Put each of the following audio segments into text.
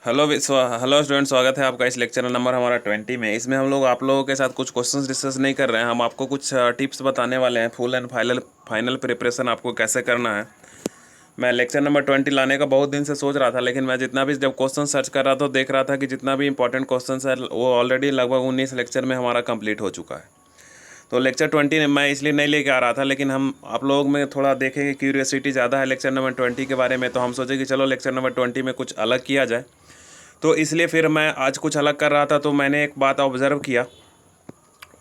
Hello student, स्वागत है आपका इस लेक्चर नंबर हमारा 20 में। इसमें हम लोग आप लोगों के साथ कुछ क्वेश्चंस डिस्कस नहीं कर रहे हैं, हम आपको कुछ टिप्स बताने वाले हैं। फुल एंड फाइनल प्रिपरेशन आपको कैसे करना है। मैं लेक्चर नंबर 20 लाने का बहुत दिन से सोच रहा था, लेकिन मैं जितना भी जब क्वेश्चन सर्च कर रहा था तो देख रहा था कि जितना भी इंपॉर्टेंट क्वेश्चन है वो ऑलरेडी लगभग 19 लेक्चर में हमारा कंप्लीट हो चुका है। तो लेक्चर 20 मैं इसलिए नहीं लेके आ रहा था, लेकिन हम आप लोग में थोड़ा देखें कि क्यूरियोसिटी ज़्यादा है लेक्चर नंबर 20 के बारे में, तो हम सोचे कि चलो लेक्चर नंबर 20 में कुछ अलग किया जाए। तो इसलिए फिर मैं आज कुछ अलग कर रहा था, तो मैंने एक बात ऑब्ज़र्व किया,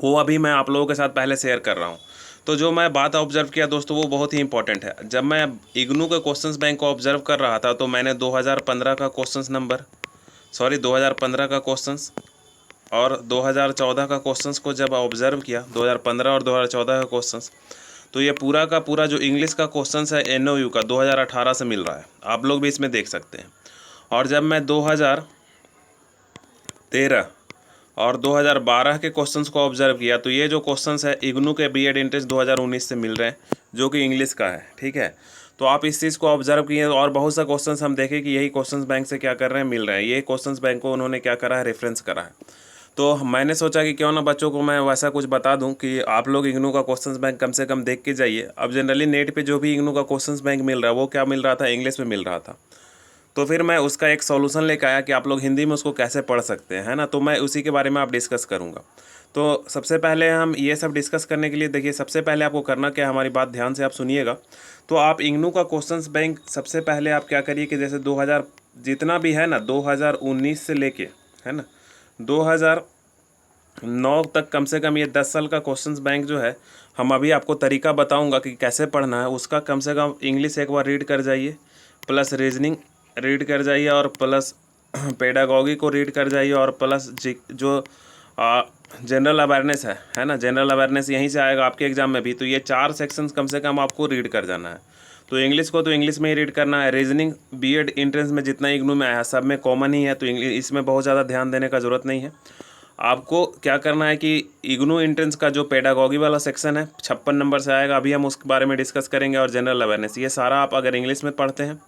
वो अभी मैं आप लोगों के साथ पहले शेयर कर रहा हूँ। तो जो मैं बात ऑब्ज़र्व किया दोस्तों, वो बहुत ही इंपॉर्टेंट है। जब मैं इग्नू के क्वेश्चंस बैंक को ऑब्ज़र्व कर रहा था तो मैंने 2015 का क्वेश्चंस नंबर 2015 का क्वेश्चंस और 2014 का क्वेश्चंस को जब ऑब्ज़र्व किया, 2015 और 2014 का क्वेश्चंस, तो ये पूरा का पूरा जो इंग्लिश का क्वेश्चंस है एनओयू का 2018 से मिल रहा है। आप लोग भी इसमें देख सकते हैं। और जब मैं 2013 और 2012 के क्वेश्चंस को ऑब्जर्व किया तो ये जो क्वेश्चंस है इग्नू के बीएड एंट्रेंस 2019 से मिल रहे हैं, जो कि इंग्लिश का है। ठीक है, तो आप इस चीज़ को ऑब्जर्व किए और बहुत सा क्वेश्चंस हम देखें कि यही क्वेश्चंस बैंक से क्या कर रहे हैं, मिल रहे हैं। ये क्वेश्चंस बैंक को उन्होंने क्या करा है, रेफरेंस करा है। तो मैंने सोचा कि क्यों ना बच्चों को मैं वैसा कुछ बता दूं कि आप लोग इग्नू का क्वेश्चंस बैंक कम से कम देख के जाइए। अब जनरली नेट पे जो भी इग्नू का क्वेश्चंस बैंक मिल रहा है वो क्या मिल रहा था, इंग्लिश में मिल रहा था। तो फिर मैं उसका एक सॉल्यूशन लेकर आया कि आप लोग हिंदी में उसको कैसे पढ़ सकते हैं, है ना। तो मैं उसी के बारे में आप डिस्कस करूँगा। तो सबसे पहले हम ये सब डिस्कस करने के लिए देखिए, सबसे पहले आपको करना क्या है, हमारी बात ध्यान से आप सुनिएगा। तो आप इग्नू का क्वेश्चंस बैंक सबसे पहले आप क्या करिए कि जैसे 2000 जितना भी है ना, 2019 से लेके, है ना, 2009 तक कम से कम ये 10 साल का क्वेश्चंस बैंक जो है, हम अभी आपको तरीका बताऊंगा कि कैसे पढ़ना है। उसका कम से कम इंग्लिश एक बार रीड कर जाइए, प्लस रीजनिंग रीड कर जाइए, और प्लस पेडागॉगी को रीड कर जाइए, और प्लस जो जनरल अवेयरनेस है ना, जनरल अवेयरनेस यहीं से आएगा आपके एग्जाम में भी। तो ये 4 सेक्शंस कम से कम आपको रीड कर जाना है। तो इंग्लिश को तो इंग्लिश में ही रीड करना है। रीजनिंग बीएड एंट्रेंस में जितना इग्नू में आया सब में कॉमन ही है, तो इंग्लिश इसमें बहुत ज़्यादा ध्यान देने का ज़रूरत नहीं है। आपको क्या करना है कि इग्नू एंट्रेंस का जो पेडागॉगी वाला सेक्शन है 56 नंबर से आएगा, अभी हम उसके बारे में डिस्कस करेंगे। और जनरल अवेयरनेस, ये सारा आप अगर इंग्लिश में पढ़ते हैं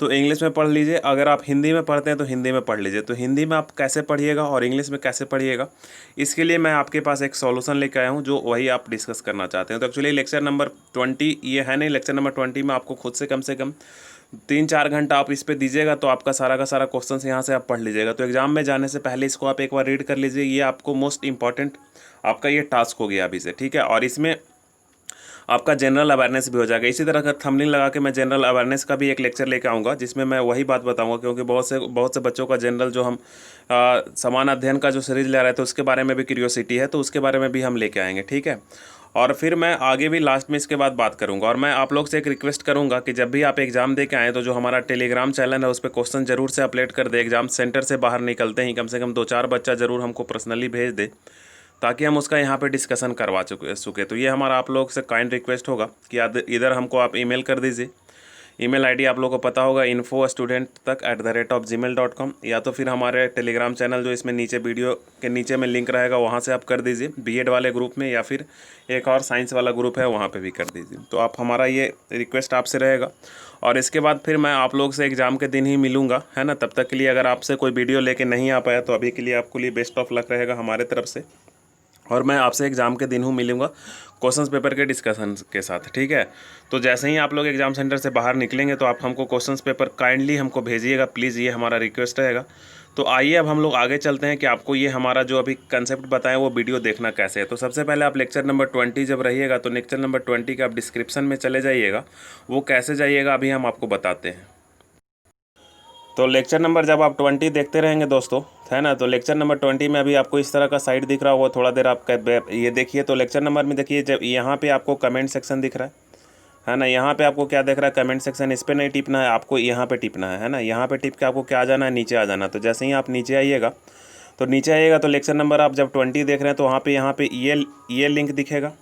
तो इंग्लिश में पढ़ लीजिए, अगर आप हिंदी में पढ़ते हैं तो हिंदी में पढ़ लीजिए। तो हिंदी में आप कैसे पढ़िएगा और इंग्लिश में कैसे पढ़िएगा, इसके लिए मैं आपके पास एक सॉल्यूशन लेकर आया हूँ, जो वही आप डिस्कस करना चाहते हैं। तो एक्चुअली लेक्चर नंबर 20 ये है नहीं, लेक्चर नंबर 20 में आपको खुद से कम 3-4 घंटा आप इस पर दीजिएगा, तो आपका सारा का सारा क्वेश्चन यहाँ से आप पढ़ लीजिएगा। तो एग्जाम में जाने से पहले इसको आप एक बार रीड कर लीजिए। ये आपको मोस्ट इंपॉर्टेंट आपका ये टास्क हो गया अभी से, ठीक है। और इसमें आपका जनरल अवेयरनेस भी हो जाएगा। इसी तरह का थंबनेल लगा के मैं जनरल अवेयरनेस का भी एक लेक्चर लेकर आऊँगा, जिसमें मैं वही बात बताऊँगा, क्योंकि बहुत से बच्चों का जनरल जो हम समान अध्ययन का जो सीरीज ले रहे थे उसके बारे में भी क्यूरियोसिटी है, तो उसके बारे में भी हम लेके आएंगे, ठीक है। और फिर मैं आगे भी लास्ट में इसके बाद बात करूंगा। और मैं आप लोग से एक रिक्वेस्ट करूंगा कि जब भी आप एग्ज़ाम दे के आएँ तो जो हमारा टेलीग्राम चैनल है उस पर क्वेश्चन जरूर से अपलोड कर दे। एग्ज़ाम सेंटर से बाहर निकलते ही कम से कम 2-4 बच्चा ज़रूर हमको पर्सनली भेज दे, ताकि हम उसका यहाँ पे डिस्कशन करवा चुके। तो ये हमारा आप लोग से काइंड रिक्वेस्ट होगा कि इधर हमको आप ईमेल कर दीजिए। ईमेल आईडी आप लोगों को पता होगा, info@student@gmail.com, या तो फिर हमारे टेलीग्राम चैनल जो इसमें नीचे वीडियो के नीचे में लिंक रहेगा वहाँ से आप कर दीजिए, बीएड वाले ग्रुप में, या फिर एक और साइंस वाला ग्रुप है वहाँ पे भी कर दीजिए। तो आप हमारा ये रिक्वेस्ट आपसे रहेगा। और इसके बाद फिर मैं आप लोग से एग्ज़ाम के दिन ही मिलूँगा, है ना। तब तक के लिए अगर आपसे कोई वीडियो लेके नहीं आ पाया तो अभी के लिए आपके लिए बेस्ट ऑफ लक रहेगा हमारे तरफ से। और मैं आपसे एग्ज़ाम के दिन हूँ मिलूँगा क्वेश्चंस पेपर के डिस्कशन के साथ, ठीक है। तो जैसे ही आप लोग एग्ज़ाम सेंटर से बाहर निकलेंगे तो आप हमको क्वेश्चंस पेपर काइंडली हमको भेजिएगा प्लीज़, ये हमारा रिक्वेस्ट रहेगा। तो आइए अब हम लोग आगे चलते हैं कि आपको ये हमारा जो अभी कंसेप्ट बताएं वो वीडियो देखना कैसे है। तो सबसे पहले आप लेक्चर नंबर 20 जब रहिएगा तो लेक्चर नंबर 20 का आप डिस्क्रिप्शन में चले जाइएगा। वो कैसे जाइएगा अभी हम आपको बताते हैं। तो लेक्चर नंबर जब आप 20 देखते रहेंगे दोस्तों, है ना, तो लेक्चर नंबर 20 में अभी आपको इस तरह का साइट दिख रहा होगा, थोड़ा देर आपका ये देखिए। तो लेक्चर नंबर में देखिए, जब यहाँ पे आपको कमेंट सेक्शन दिख रहा है ना, यहाँ पे आपको क्या दिख रहा है, कमेंट सेक्शन। इस पर नहीं टिपना है, आपको यहाँ पे टिपना है ना। यहाँ पे टिप के आपको क्या आ जाना है, नीचे आ जाना। तो जैसे ही आप नीचे आइएगा तो लेक्चर नंबर आप जब 20 देख रहे हैं तो वहाँ पर यहाँ पर ये लिंक दिखेगा।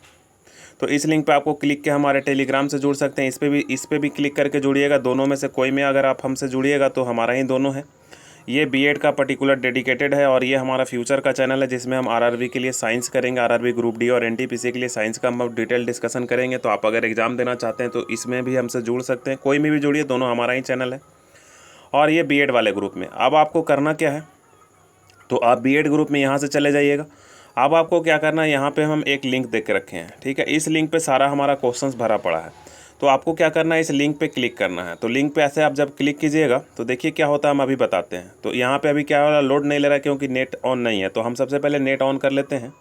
तो इस लिंक पे आपको क्लिक के हमारे टेलीग्राम से जुड़ सकते हैं। इस पे भी क्लिक करके जुड़िएगा। दोनों में से कोई में अगर आप हमसे जुड़िएगा तो हमारा ही दोनों है। ये बीएड का पर्टिकुलर डेडिकेटेड है, और ये हमारा फ्यूचर का चैनल है जिसमें हम आरआरबी के लिए साइंस करेंगे, आरआरबी ग्रुप डी और एनटीपीसी के लिए साइंस का हम डिटेल डिस्कशन करेंगे। तो आप अगर एग्ज़ाम देना चाहते हैं तो इसमें भी हमसे जुड़ सकते हैं, कोई में भी जुड़िए, दोनों हमारा ही चैनल है। और ये बीएड वाले ग्रुप में। अब आपको करना क्या है, तो आप बीएड ग्रुप में यहाँ से चले जाइएगा। अब आपको क्या करना है, यहाँ पे हम एक लिंक दे के रखे हैं, ठीक है। इस लिंक पे सारा हमारा क्वेश्चंस भरा पड़ा है। तो आपको क्या करना है, इस लिंक पे क्लिक करना है। तो लिंक पे ऐसे आप जब क्लिक कीजिएगा तो देखिए क्या होता है, हम अभी बताते हैं। तो यहाँ पे अभी क्या हो रहा है, लोड नहीं ले रहा है क्योंकि नेट ऑन नहीं है। तो हम सबसे पहले नेट ऑन कर लेते हैं।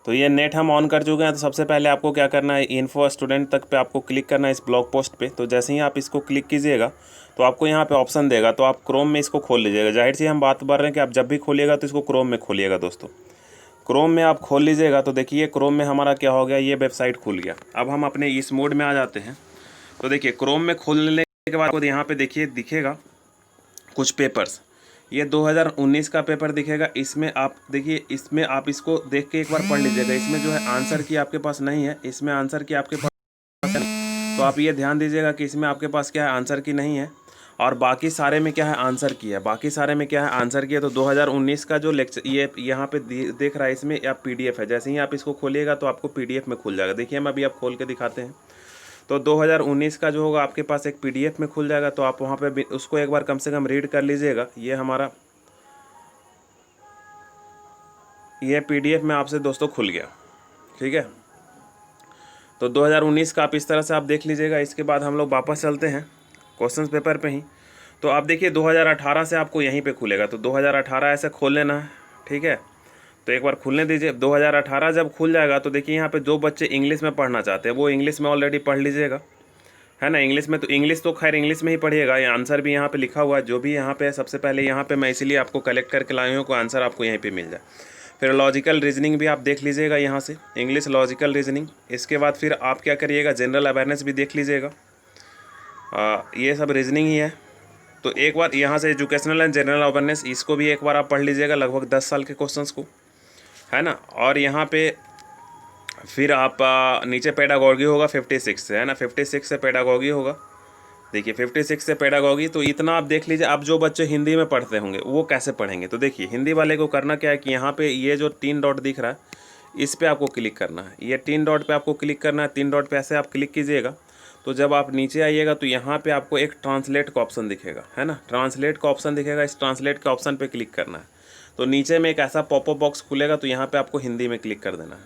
तो ये नेट हम ऑन कर चुके हैं। तो सबसे पहले आपको क्या करना है, इन्फो स्टूडेंट तक पे आपको क्लिक करना है, इस ब्लॉग पोस्ट पे। तो जैसे ही आप इसको क्लिक कीजिएगा तो आपको यहाँ पे ऑप्शन देगा, तो आप क्रोम में इसको खोल लीजिएगा। जाहिर सी हम बात कर रहे हैं कि आप जब भी खोलिएगा तो इसको क्रोम में खोलिएगा दोस्तों। क्रोम में आप खोल लीजिएगा तो देखिए क्रोम में हमारा क्या हो गया, ये वेबसाइट खुल गया। अब हम अपने इस मोड में आ जाते हैं। तो देखिए क्रोम में खोलने के बाद आपको यहाँ पे देखिए दिखेगा कुछ पेपर्स, ये 2019 का पेपर दिखेगा। इसमें आप देखिए, इसमें आप इसको देख के एक बार पढ़ लीजिएगा। इसमें जो है आंसर की आपके पास नहीं है, इसमें आंसर की आपके पास नहीं। तो आप ये ध्यान दीजिएगा कि इसमें आपके पास क्या है, आंसर की नहीं है। और बाकी सारे में क्या है, आंसर की है। बाकी सारे में क्या है, आंसर की है। तो 2019 का जो लेक्चर ये यहाँ पे देख रहा है, इसमें आप PDF है। जैसे ही आप इसको खोलिएगा तो आपको PDF में खुल जाएगा। देखिए हम अभी आप खोल के दिखाते हैं। तो 2019 का जो होगा आपके पास एक PDF में खुल जाएगा। तो आप वहाँ पे उसको एक बार कम से कम रीड कर लीजिएगा। ये हमारा ये PDF में आपसे दोस्तों खुल गया, ठीक है। तो 2019 का आप इस तरह से आप देख लीजिएगा। इसके बाद हम लोग वापस चलते हैं क्वेश्चन पेपर पे ही। तो आप देखिए 2018 से आपको यहीं पे खुलेगा। तो 2018 ऐसे खोल लेना है, ठीक है। तो एक बार खुलने दीजिए। 2018 जब खुल जाएगा तो देखिए यहाँ पे जो बच्चे इंग्लिश में पढ़ना चाहते हैं वो इंग्लिश में ऑलरेडी पढ़ लीजिएगा, है ना। इंग्लिश में तो इंग्लिश तो खैर इंग्लिश में ही पढ़िएगा। ये आंसर भी यहाँ पे लिखा हुआ है, जो भी यहाँ पे है। सबसे पहले यहाँ पे मैं इसीलिए आपको कलेक्ट करके लाया हूँ, को आंसर आपको यहीं पे मिल जाए। फिर लॉजिकल रीजनिंग भी आप देख लीजिएगा यहाँ से, इंग्लिश लॉजिकल रीजनिंग। इसके बाद फिर आप क्या करिएगा, जनरल अवेयरनेस भी देख लीजिएगा। ये सब रीजनिंग ही है। तो एक बार यहाँ से एजुकेशनल एंड जनरल अवेयरनेस, इसको भी एक बार आप पढ़ लीजिएगा, लगभग 10 साल के क्वेश्चंस को, है ना। और यहाँ पे फिर आप नीचे पेडागॉगी होगा 56 से, है ना। 56 से पेडागॉगी होगा, देखिए 56 से पेडागॉगी। तो इतना आप देख लीजिए। अब जो बच्चे हिंदी में पढ़ते होंगे वो कैसे पढ़ेंगे, तो देखिए हिंदी वाले को करना क्या है कि यहाँ पे ये जो 3 डॉट दिख रहा है, इस पर आपको क्लिक करना है। ये 3 डॉट पे आपको क्लिक करना है। 3 डॉट पे ऐसे आप क्लिक कीजिएगा तो जब आप नीचे आइएगा तो यहाँ पे आपको एक ट्रांसलेट का ऑप्शन दिखेगा, है ना। ट्रांसलेट का ऑप्शन दिखेगा, इस ट्रांसलेट के ऑप्शन पे क्लिक करना है। तो नीचे में एक ऐसा पॉपअप बॉक्स खुलेगा, तो यहाँ पे आपको हिंदी में क्लिक कर देना है,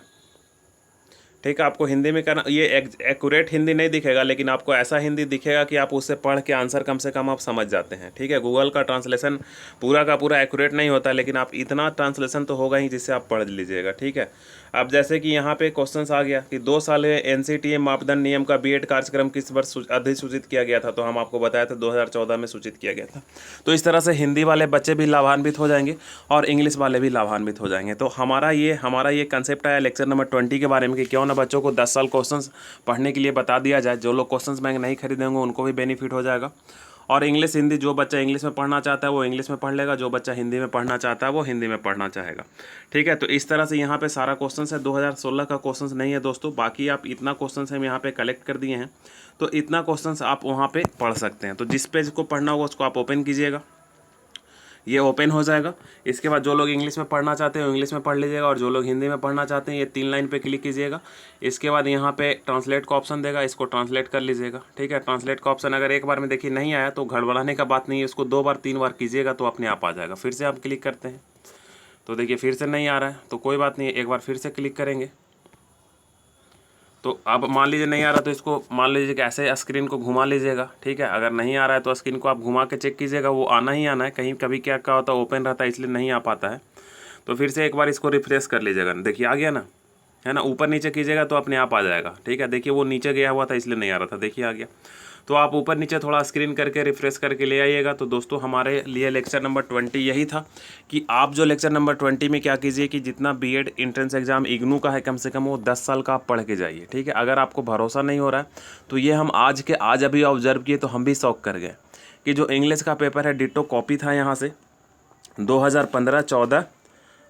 ठीक है। आपको हिंदी में करना। ये एक्यूरेट हिंदी नहीं दिखेगा, लेकिन आपको ऐसा हिंदी दिखेगा कि आप उससे पढ़ के आंसर कम से कम आप समझ जाते हैं, ठीक है। गूगल का ट्रांसलेशन पूरा का पूरा एक्यूरेट नहीं होता, लेकिन आप इतना ट्रांसलेशन तो होगा ही जिससे आप पढ़ लीजिएगा, ठीक है। अब जैसे कि यहाँ पे क्वेश्चंस आ गया कि 2 साल में NCTA मापदंड नियम का बीएड कार्यक्रम किस वर्ष अधिसूचित किया गया था। तो हम आपको बताया था 2014 में सूचित किया गया था। तो इस तरह से हिंदी वाले बच्चे भी लाभान्वित हो जाएंगे और इंग्लिश वाले भी लाभान्वित हो जाएंगे। तो हमारा ये कंसेप्ट आया लेक्चर नंबर 20 के बारे में कि क्यों ना बच्चों को 10 साल क्वेश्चंस पढ़ने के लिए बता दिया जाए। जो लोग क्वेश्चंस बैंक नहीं खरीदे होंगे उनको भी बेनिफिट हो जाएगा। और इंग्लिश हिंदी, जो बच्चा इंग्लिश में पढ़ना चाहता है वो इंग्लिश में पढ़ लेगा, जो बच्चा हिंदी में पढ़ना चाहता है वो हिंदी में पढ़ना चाहेगा, ठीक है। तो इस तरह से यहाँ पे सारा क्वेश्चन है। 2016 का क्वेश्चन नहीं है दोस्तों, बाकी आप इतना क्वेश्चन हम यहाँ पे कलेक्ट कर दिए हैं। तो इतना क्वेश्चन आप वहाँ पे पढ़ सकते हैं। तो जिस पेज को पढ़ना होगा उसको आप ओपन कीजिएगा, ये ओपन हो जाएगा। इसके बाद जो लोग इंग्लिश में पढ़ना चाहते हैं वो इंग्लिश में पढ़ लीजिएगा, और जो लोग हिंदी में पढ़ना चाहते हैं ये 3 लाइन पे क्लिक कीजिएगा। इसके बाद यहाँ पे ट्रांसलेट का ऑप्शन देगा, इसको ट्रांसलेट कर लीजिएगा, ठीक है। ट्रांसलेट का ऑप्शन अगर एक बार में देखिए नहीं आया तो गड़बड़ाने का बात नहीं है, इसको 2 बार 3 बार कीजिएगा तो अपने आप आ जाएगा। फिर से आप क्लिक करते हैं तो देखिए फिर से नहीं आ रहा है, तो कोई बात नहीं है, एक बार फिर से क्लिक करेंगे। तो अब मान लीजिए नहीं आ रहा तो इसको मान लीजिए कि ऐसे स्क्रीन को घुमा लीजिएगा, ठीक है। अगर नहीं आ रहा है तो स्क्रीन को आप घुमा के चेक कीजिएगा, वो आना ही आना है। कहीं कभी क्या क्या होता है, ओपन रहता है इसलिए नहीं आ पाता है। तो फिर से एक बार इसको रिफ्रेश कर लीजिएगा, देखिए आ गया ना, है ना। ऊपर नीचे कीजिएगा तो अपने आप आ जाएगा, ठीक है। देखिए वो नीचे गया हुआ था इसलिए नहीं आ रहा था, देखिए आ गया। तो आप ऊपर नीचे थोड़ा स्क्रीन करके रिफ्रेश करके ले आइएगा। तो दोस्तों हमारे लिए लेक्चर नंबर 20 यही था कि आप जो लेक्चर नंबर 20 में क्या कीजिए कि जितना बीएड एंट्रेंस एग्जाम इग्नू का है कम से कम वो 10 साल का आप पढ़ के जाइए, ठीक है। अगर आपको भरोसा नहीं हो रहा है तो ये हम आज अभी ऑब्जर्व किए तो हम भी शौक कर गए कि जो इंग्लिश का पेपर है डिट्टो कॉपी था यहाँ से 2015-14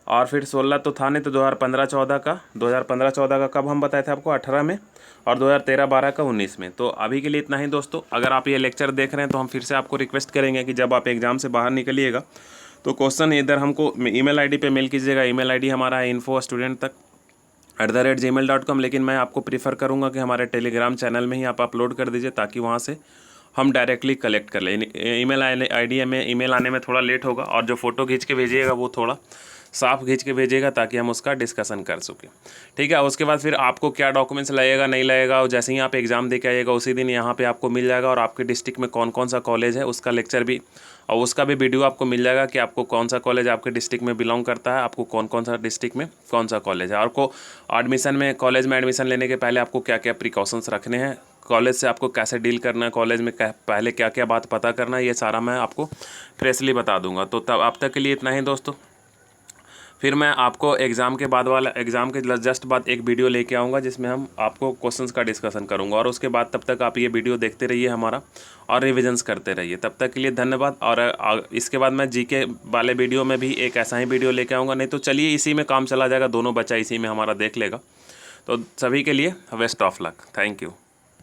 और फिर 16 तो था नहीं, तो 2015-14 का कब हम बताए थे आपको 18 में, और 2013-12 का 19 में। तो अभी के लिए इतना ही दोस्तों। अगर आप ये लेक्चर देख रहे हैं तो हम फिर से आपको रिक्वेस्ट करेंगे कि जब आप एग्ज़ाम से बाहर निकलिएगा तो क्वेश्चन इधर हमको ईमेल आईडी पे मेल कीजिएगा। ईमेल आईडी हमारा है info@gmail.com, लेकिन मैं आपको प्रीफर करूँगा कि हमारे टेलीग्राम चैनल में ही आप अपलोड कर दीजिए ताकि वहाँ से हम डायरेक्टली कलेक्ट कर लें। ईमेल आईडी में ईमेल आने में थोड़ा लेट होगा, और जो फ़ोटो खींच के भेजिएगा वो थोड़ा साफ खींच के भेजिएगा ताकि हम उसका डिस्कशन कर सकें। ठीक है, उसके बाद फिर आपको क्या डॉक्यूमेंट्स लगेगा नहीं लगेगा, और जैसे ही आप एग्ज़ाम दे के आइएगा उसी दिन यहाँ पे आपको मिल जाएगा, और आपके डिस्ट्रिक्ट में कौन कौन सा कॉलेज है उसका लेक्चर भी और उसका भी वीडियो आपको मिल जाएगा कि आपको कौन सा कॉलेज आपके डिस्ट्रिक्ट में बिलोंग करता है, आपको कौन कौन सा डिस्ट्रिक्ट में कौन सा कॉलेज है, और को एडमिशन में कॉलेज में एडमिशन लेने के पहले आपको क्या क्या प्रिकॉशंस रखने हैं, कॉलेज से आपको कैसे डील करना है, कॉलेज में पहले क्या क्या बात पता करना है, ये सारा मैं आपको फ्रेशली बता दूंगा। तो तब अब तक के लिए इतना ही दोस्तों। फिर मैं आपको एग्ज़ाम के बाद वाला एग्ज़ाम के जस्ट बाद एक वीडियो लेके आऊँगा जिसमें हम आपको क्वेश्चंस का डिस्कशन करूँगा, और उसके बाद तब तक आप ये वीडियो देखते रहिए हमारा और रिविजन्स करते रहिए। तब तक के लिए धन्यवाद। और इसके बाद मैं जीके वाले वीडियो में भी एक ऐसा ही वीडियो लेके आऊँगा, नहीं तो चलिए इसी में काम चला जाएगा, दोनों बच्चा इसी में हमारा देख लेगा। तो सभी के लिए best of luck. Thank you.